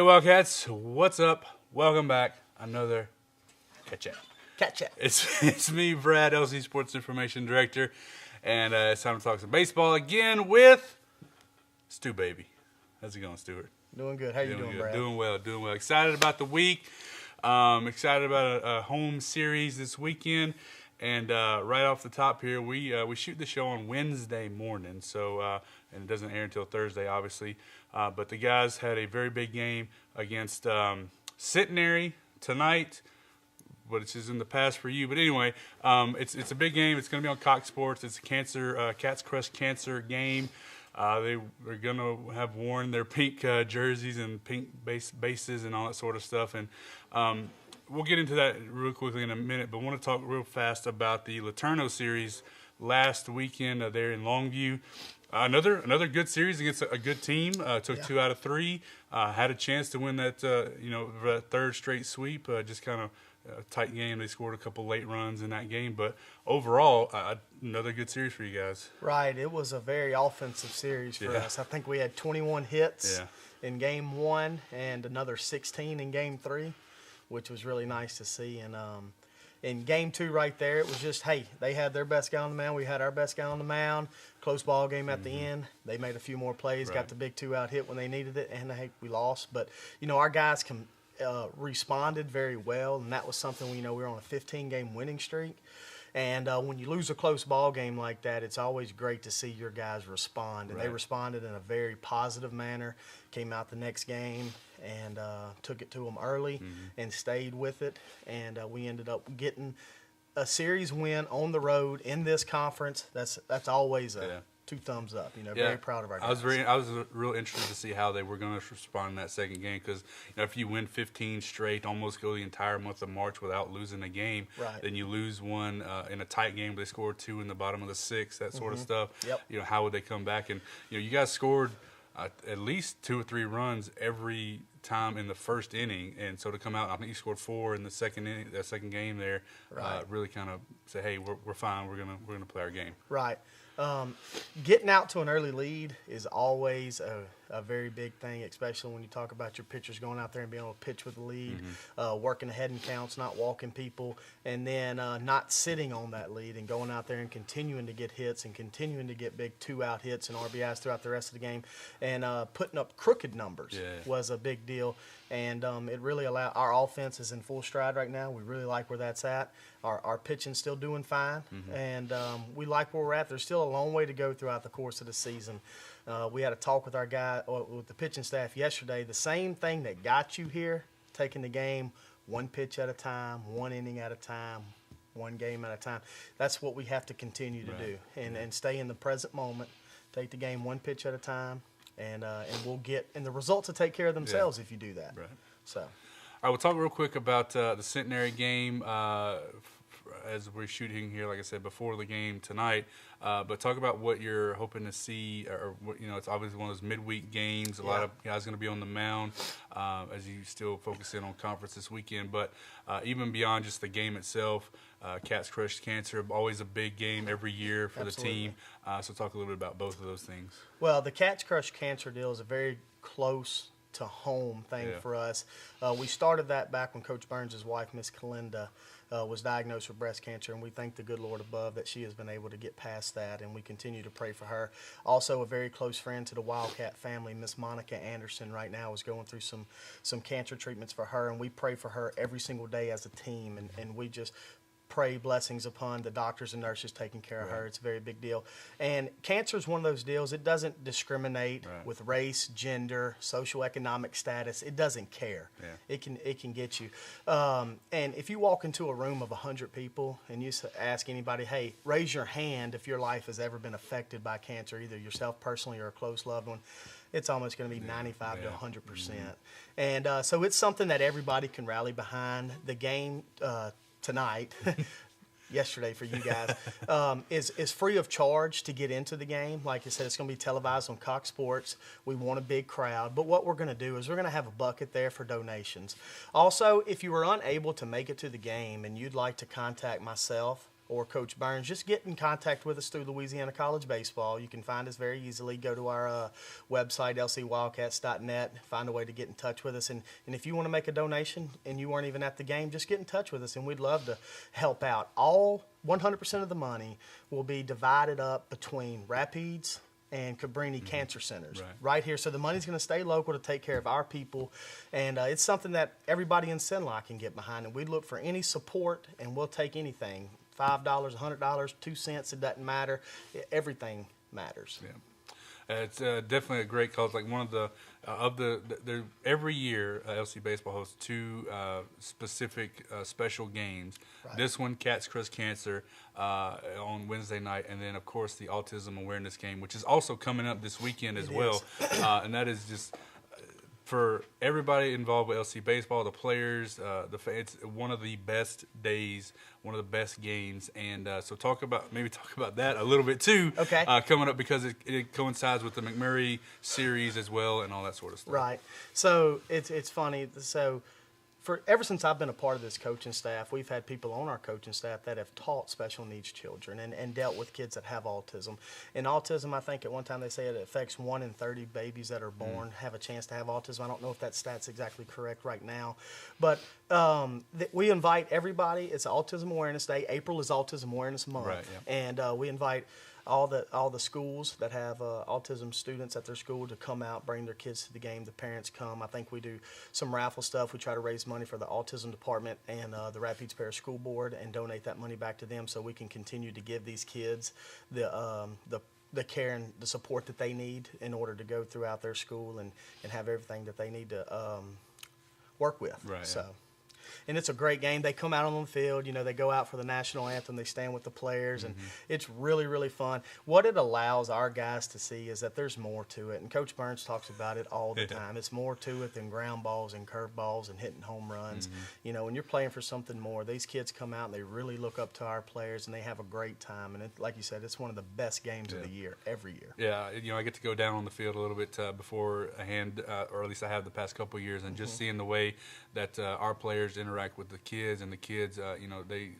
Wildcats, what's up? Welcome back. Another catch up. It's me, Brad, LC Sports Information Director, and it's time to talk some baseball again with Stu Baby. How's it going, Stuart? Doing good. How you doing, Brad? Doing well. Excited about the week. Excited about a home series this weekend. And right off the top here, we shoot the show on Wednesday morning, so and it doesn't air until Thursday, obviously. But the guys had a very big game against Centenary tonight, which is in the past for you. But anyway, it's a big game. It's going to be on Cox Sports. It's a Cats Crush Cancer game. They are going to have worn their pink jerseys and pink bases and all that sort of stuff. And we'll get into that real quickly in a minute, but I want to talk real fast about the Laterno series last weekend there in Longview. Another good series against a good team. Took 2 out of 3. Had a chance to win that that third straight sweep. Just kind of a tight game. They scored a couple late runs in that game, but overall, another good series for you guys. Right. It was a very offensive series for us. I think we had 21 hits in Game 1 and another 16 in Game 3, which was really nice to see. And in Game 2 right there, it was just, hey, they had their best guy on the mound. We had our best guy on the mound. Close ball game at the end. They made a few more plays, got the big 2-out hit when they needed it, and hey, we lost. But, our guys responded very well, and that was something, we were on a 15-game winning streak. And when you lose a close ball game like that, it's always great to see your guys respond. And they responded in a very positive manner, came out the next game and took it to them early and stayed with it. And we ended up getting a series win on the road in this conference. That's always a 2 thumbs up. Very proud of our guys. I was real interested to see how they were going to respond in that second game because if you win 15 straight, almost go the entire month of March without losing a game, then you lose one in a tight game. They scored 2 in the bottom of the 6th, that sort of stuff. How would they come back? And you guys scored at least 2 or 3 runs every time in the first inning, and so to come out, I think you scored 4 in the second inning, that second game there, really kind of say, hey, we're fine. We're gonna play our game. Right. Getting out to an early lead is always a very big thing, especially when you talk about your pitchers going out there and being able to pitch with the lead, working ahead in counts, not walking people, and then not sitting on that lead and going out there and continuing to get hits and continuing to get big 2-out hits and RBIs throughout the rest of the game, and putting up crooked numbers was a big deal. And it really allowed – our offense is in full stride right now. We really like where that's at. Our pitching's still doing fine, and we like where we're at. There's still a long way to go throughout the course of the season. We had a talk with with the pitching staff yesterday. The same thing that got you here, taking the game 1 pitch at a time, 1 inning at a time, 1 game at a time. That's what we have to continue to do, and stay in the present moment, take the game 1 pitch at a time. And we'll get – and the results will take care of themselves if you do that. Right. So, all right, we'll talk real quick about the Centenary game as we're shooting here, like I said, before the game tonight. But talk about what you're hoping to see, or what, it's obviously one of those midweek games. A lot of guys going to be on the mound as you still focus in on conference this weekend. But even beyond just the game itself, Cats Crush Cancer, always a big game every year for the team. So talk a little bit about both of those things. Well, the Cats Crush Cancer deal is a very close to home thing for us. We started that back when Coach Burns' wife, Miss Kalinda, was diagnosed with breast cancer, and we thank the good Lord above that she has been able to get past that, and we continue to pray for her. Also, a very close friend to the Wildcat family, Miss Monica Anderson, right now is going through some cancer treatments for her, and we pray for her every single day as a team, and we just pray blessings upon the doctors and nurses taking care of her. It's a very big deal. And cancer is one of those deals. It doesn't discriminate with race, gender, socioeconomic status. It doesn't care. It can get you. And if you walk into a room of 100 people and you ask anybody, hey, raise your hand if your life has ever been affected by cancer, either yourself personally or a close loved one, it's almost going to be 95 to 100%. And so it's something that everybody can rally behind. The game tonight, yesterday for you guys, is free of charge to get into the game. Like I said, it's going to be televised on Cox Sports. We want a big crowd. But what we're going to do is we're going to have a bucket there for donations. Also, if you were unable to make it to the game and you'd like to contact myself or Coach Burns, just get in contact with us through Louisiana College Baseball. You can find us very easily. Go to our website, lcwildcats.net, find a way to get in touch with us. And if you want to make a donation and you weren't even at the game, just get in touch with us, and we'd love to help out. All 100% of the money will be divided up between Rapides and Cabrini Cancer Centers right here. So the money's going to stay local to take care of our people, and it's something that everybody in Sinlock can get behind, and we look for any support, and we'll take anything. $5, $100, 2 cents, it doesn't matter. Everything matters. Yeah. It's definitely a great cause. Like one of the every year LC Baseball hosts 2 specific special games. Right. This one, Cats Crush Cancer, on Wednesday night, and then of course the Autism Awareness Game, which is also coming up this weekend as well. And that is just for everybody involved with LC Baseball, the players, it's one of the best days, one of the best games, and so talk about that a little bit too. Okay. Coming up, because it coincides with the McMurray series as well and all that sort of stuff. Right. So it's funny. So ever since I've been a part of this coaching staff, we've had people on our coaching staff that have taught special needs children and dealt with kids that have autism. And autism, I think at one time they say it affects 1 in 30 babies that are born have a chance to have autism. I don't know if that stat's exactly correct right now. But we invite everybody. It's Autism Awareness Day. April is Autism Awareness Month. Right, yeah. And we invite all the schools that have autism students at their school to come out, bring their kids to the game. The parents come. I think we do some raffle stuff. We try to raise money for the autism department and the Rapides Parish School Board and donate that money back to them so we can continue to give these kids the care and the support that they need in order to go throughout their school and have everything that they need to work with. Right. So. And it's a great game. They come out on the field, they go out for the national anthem, they stand with the players, and it's really, really fun. What it allows our guys to see is that there's more to it, and Coach Burns talks about it all the time. It's more to it than ground balls and curve balls and hitting home runs. When you're playing for something more, these kids come out and they really look up to our players, and they have a great time. And like you said, it's one of the best games of the year, every year. Yeah, I get to go down on the field a little bit beforehand, or at least I have the past couple of years, and just seeing the way that our players interact with the kids, and the kids,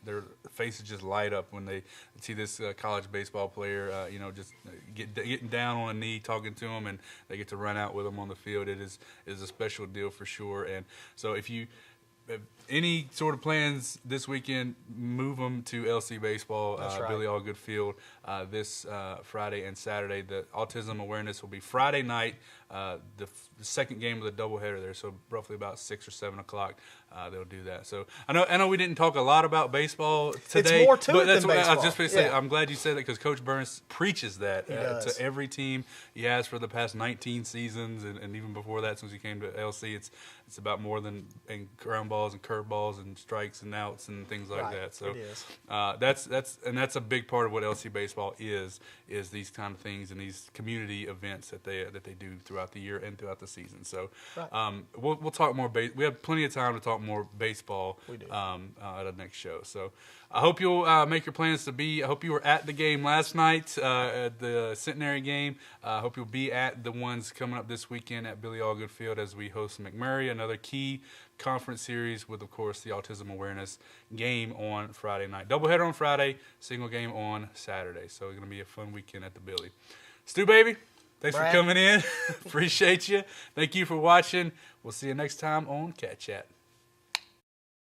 their faces just light up when they see this college baseball player, just getting down on a knee, talking to them, and they get to run out with them on the field. It is a special deal for sure. And so if you have any sort of plans this weekend, move them to LC Baseball, right. Billy Allgood Field, this Friday and Saturday. The Autism Awareness will be Friday night, the second game of the doubleheader there, so roughly about 6 or 7 o'clock. They'll do that. So I know we didn't talk a lot about baseball today. It's more to but it that's than what baseball. I was just going to say. I'm glad you said that, because Coach Burns preaches that to every team he has for the past 19 seasons, and even before that, since he came to LC. It's about more than ground balls and curve balls and strikes and outs and things like that. So it is. That's a big part of what LC baseball is these kind of things and these community events that they do throughout the year and throughout the season. So we'll talk more. We have plenty of time to talk more baseball. We do. At the next show. So I hope you'll make your plans to be. I hope you were at the game last night, at the Centenary game. I hope you'll be at the ones coming up this weekend at Billy Allgood Field as we host McMurray, another key conference series with, of course, the Autism Awareness game on Friday night. Doubleheader on Friday, single game on Saturday. So it's going to be a fun weekend at the Billy. Stu, baby, thanks for coming in. Appreciate you. Thank you for watching. We'll see you next time on Cat Chat.